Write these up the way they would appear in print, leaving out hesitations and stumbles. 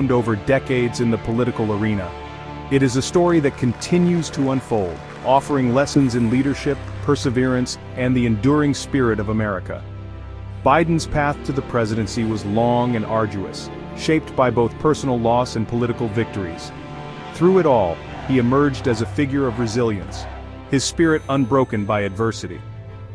honed over decades in the political arena. It is a story that continues to unfold, offering lessons in leadership, perseverance, and the enduring spirit of America. Biden's path to the presidency was long and arduous, shaped by both personal loss and political victories. Through it all, he emerged as a figure of resilience, his spirit unbroken by adversity.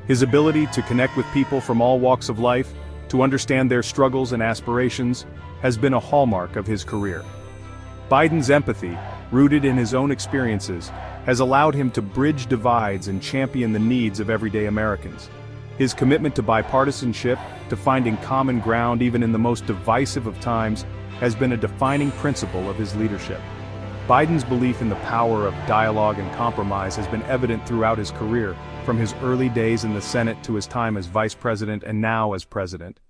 His ability to connect with people from all walks of life, to understand their struggles and aspirations, has been a hallmark of his career. Biden's empathy, rooted in his own experiences, has allowed him to bridge divides and champion the needs of everyday Americans. His commitment to bipartisanship, to finding common ground even in the most divisive of times, has been a defining principle of his leadership. Biden's belief in the power of dialogue and compromise has been evident throughout his career, from his early days in the Senate to his time as vice president and now as president.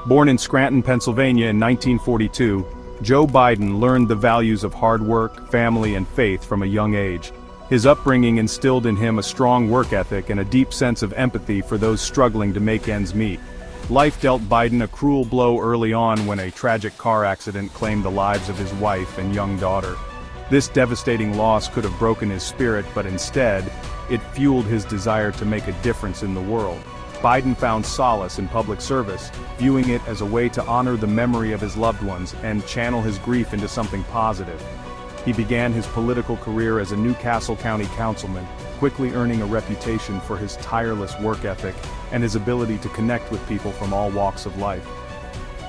Born in Scranton, Pennsylvania in 1942, Joe Biden learned the values of hard work, family, and faith from a young age. His upbringing instilled in him a strong work ethic and a deep sense of empathy for those struggling to make ends meet. Life dealt Biden a cruel blow early on when a tragic car accident claimed the lives of his wife and young daughter. This devastating loss could have broken his spirit, but instead, it fueled his desire to make a difference in the world. Biden found solace in public service, viewing it as a way to honor the memory of his loved ones and channel his grief into something positive. He began his political career as a New Castle County councilman, quickly earning a reputation for his tireless work ethic and his ability to connect with people from all walks of life.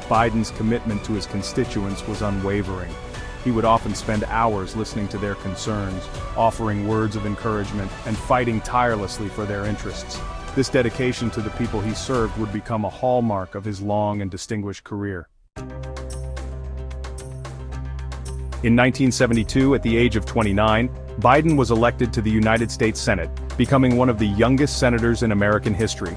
Biden's commitment to his constituents was unwavering. He would often spend hours listening to their concerns, offering words of encouragement, and fighting tirelessly for their interests. This dedication to the people he served would become a hallmark of his long and distinguished career. In 1972, at the age of 29, Biden was elected to the United States Senate, becoming one of the youngest senators in American history.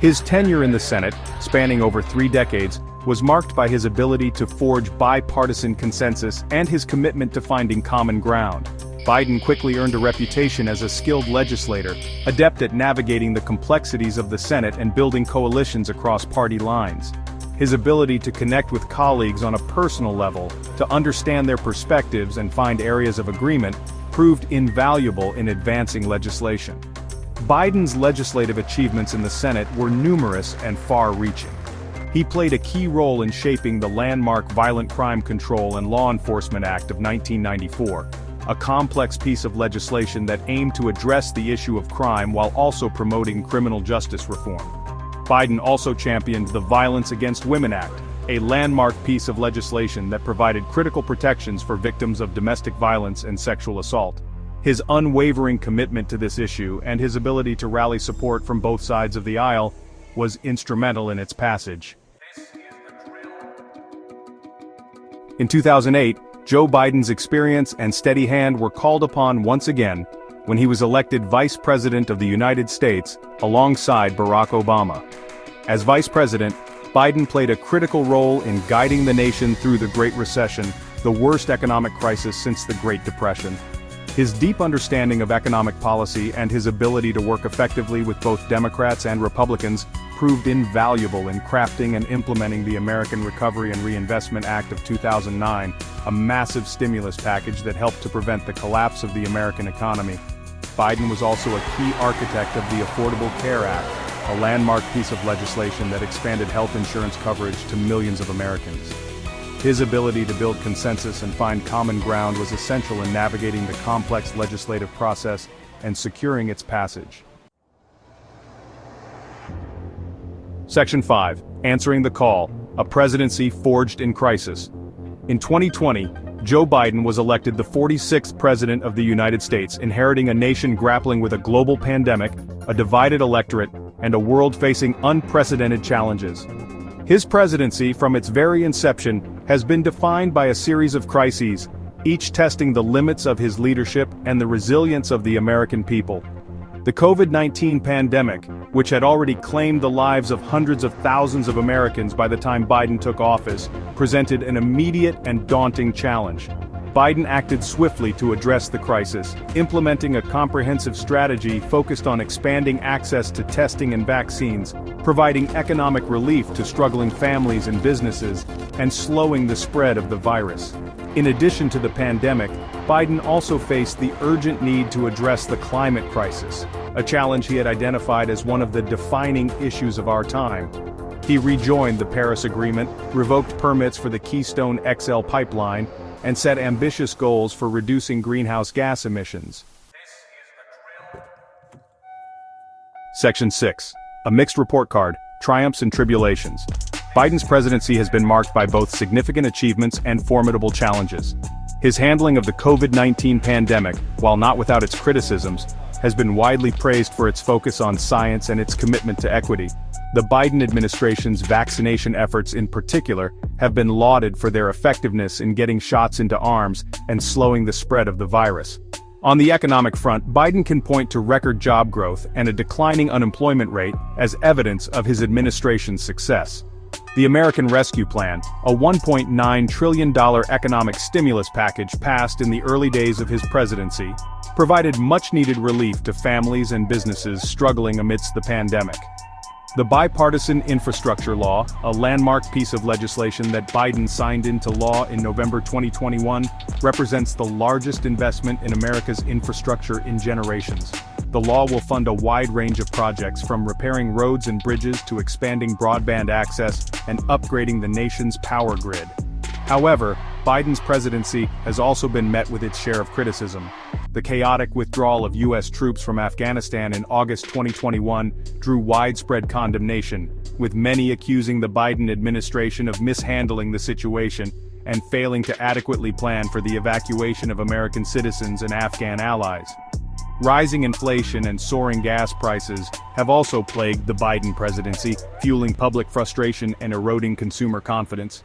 His tenure in the Senate, spanning over 3 decades, was marked by his ability to forge bipartisan consensus and his commitment to finding common ground. Biden quickly earned a reputation as a skilled legislator, adept at navigating the complexities of the Senate and building coalitions across party lines. His ability to connect with colleagues on a personal level, to understand their perspectives and find areas of agreement, proved invaluable in advancing legislation. Biden's legislative achievements in the Senate were numerous and far-reaching. He played a key role in shaping the landmark Violent Crime Control and Law Enforcement Act of 1994, a complex piece of legislation that aimed to address the issue of crime while also promoting criminal justice reform. Biden also championed the Violence Against Women Act, a landmark piece of legislation that provided critical protections for victims of domestic violence and sexual assault. His unwavering commitment to this issue and his ability to rally support from both sides of the aisle was instrumental in its passage. In 2008, Joe Biden's experience and steady hand were called upon once again when he was elected Vice President of the United States alongside Barack Obama. As Vice President, Biden played a critical role in guiding the nation through the Great Recession, the worst economic crisis since the Great Depression. His deep understanding of economic policy and his ability to work effectively with both Democrats and Republicans proved invaluable in crafting and implementing the American Recovery and Reinvestment Act of 2009, a massive stimulus package that helped to prevent the collapse of the American economy. Biden was also a key architect of the Affordable Care Act, a landmark piece of legislation that expanded health insurance coverage to millions of Americans. His ability to build consensus and find common ground was essential in navigating the complex legislative process and securing its passage. Section 5. Answering the Call, a presidency forged in crisis. In 2020, Joe Biden was elected the 46th President of the United States, inheriting a nation grappling with a global pandemic, a divided electorate, and a world facing unprecedented challenges. His presidency, from its very inception, has been defined by a series of crises, each testing the limits of his leadership and the resilience of the American people. The COVID-19 pandemic, which had already claimed the lives of hundreds of thousands of Americans by the time Biden took office, presented an immediate and daunting challenge. Biden acted swiftly to address the crisis, implementing a comprehensive strategy focused on expanding access to testing and vaccines, providing economic relief to struggling families and businesses, and slowing the spread of the virus. In addition to the pandemic, Biden also faced the urgent need to address the climate crisis, a challenge he had identified as one of the defining issues of our time. He rejoined the Paris Agreement, revoked permits for the Keystone XL pipeline, and set ambitious goals for reducing greenhouse gas emissions. Section 6. A mixed report card, triumphs and tribulations. Biden's presidency has been marked by both significant achievements and formidable challenges. His handling of the COVID-19 pandemic, while not without its criticisms, has been widely praised for its focus on science and its commitment to equity. The Biden administration's vaccination efforts in particular have been lauded for their effectiveness in getting shots into arms and slowing the spread of the virus. On the economic front, Biden can point to record job growth and a declining unemployment rate as evidence of his administration's success. The American Rescue Plan, a $1.9 trillion economic stimulus package passed in the early days of his presidency, provided much-needed relief to families and businesses struggling amidst the pandemic. The Bipartisan Infrastructure Law, a landmark piece of legislation that Biden signed into law in November 2021, represents the largest investment in America's infrastructure in generations. The law will fund a wide range of projects from repairing roads and bridges to expanding broadband access and upgrading the nation's power grid. However, Biden's presidency has also been met with its share of criticism. The chaotic withdrawal of U.S. troops from Afghanistan in August 2021 drew widespread condemnation, with many accusing the Biden administration of mishandling the situation and failing to adequately plan for the evacuation of American citizens and Afghan allies. Rising inflation and soaring gas prices have also plagued the Biden presidency, fueling public frustration and eroding consumer confidence.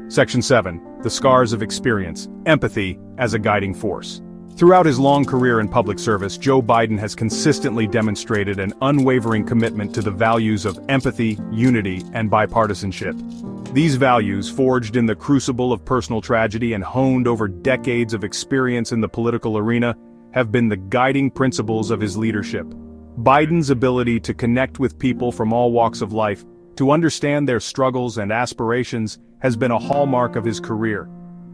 Section 7. The Scars of Experience, Empathy as a Guiding Force. Throughout his long career in public service, Joe Biden has consistently demonstrated an unwavering commitment to the values of empathy, unity, and bipartisanship. These values, forged in the crucible of personal tragedy and honed over decades of experience in the political arena, have been the guiding principles of his leadership. Biden's ability to connect with people from all walks of life, to understand their struggles and aspirations, has been a hallmark of his career.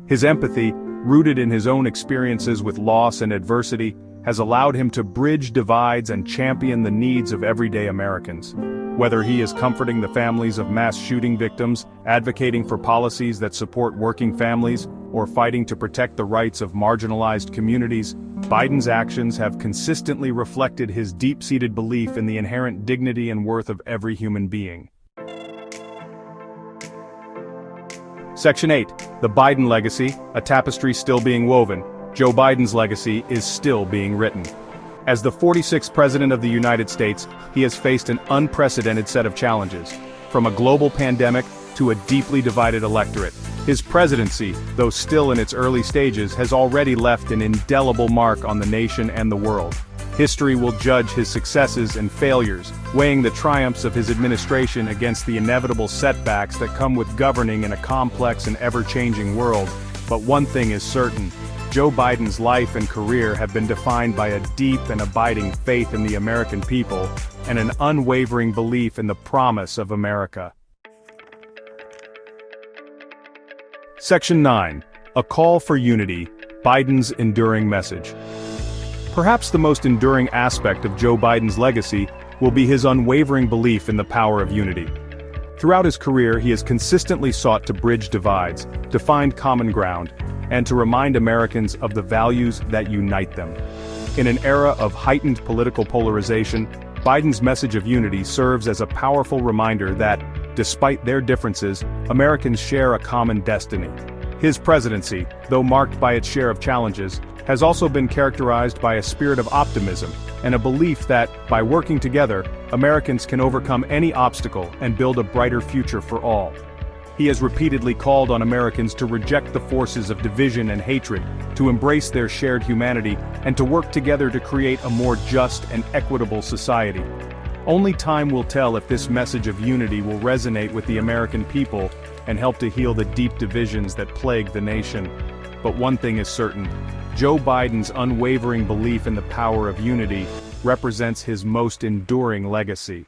His empathy, rooted in his own experiences with loss and adversity, has allowed him to bridge divides and champion the needs of everyday Americans. Whether he is comforting the families of mass shooting victims, advocating for policies that support working families, or fighting to protect the rights of marginalized communities, Biden's actions have consistently reflected his deep-seated belief in the inherent dignity and worth of every human being. Section 8. The Biden Legacy, a tapestry still being woven. Joe Biden's legacy is still being written. As the 46th President of the United States, he has faced an unprecedented set of challenges, from a global pandemic to a deeply divided electorate. His presidency, though still in its early stages, has already left an indelible mark on the nation and the world. History will judge his successes and failures, weighing the triumphs of his administration against the inevitable setbacks that come with governing in a complex and ever-changing world. But one thing is certain: Joe Biden's life and career have been defined by a deep and abiding faith in the American people and an unwavering belief in the promise of America. Section 9. A Call for Unity, Biden's Enduring Message. Perhaps the most enduring aspect of Joe Biden's legacy will be his unwavering belief in the power of unity. Throughout his career, he has consistently sought to bridge divides, to find common ground, and to remind Americans of the values that unite them. In an era of heightened political polarization, Biden's message of unity serves as a powerful reminder that, despite their differences, Americans share a common destiny. His presidency, though marked by its share of challenges, has also been characterized by a spirit of optimism and a belief that, by working together, Americans can overcome any obstacle and build a brighter future for all. He has repeatedly called on Americans to reject the forces of division and hatred, to embrace their shared humanity, and to work together to create a more just and equitable society. Only time will tell if this message of unity will resonate with the American people and help to heal the deep divisions that plague the nation. But one thing is certain: Joe Biden's unwavering belief in the power of unity represents his most enduring legacy.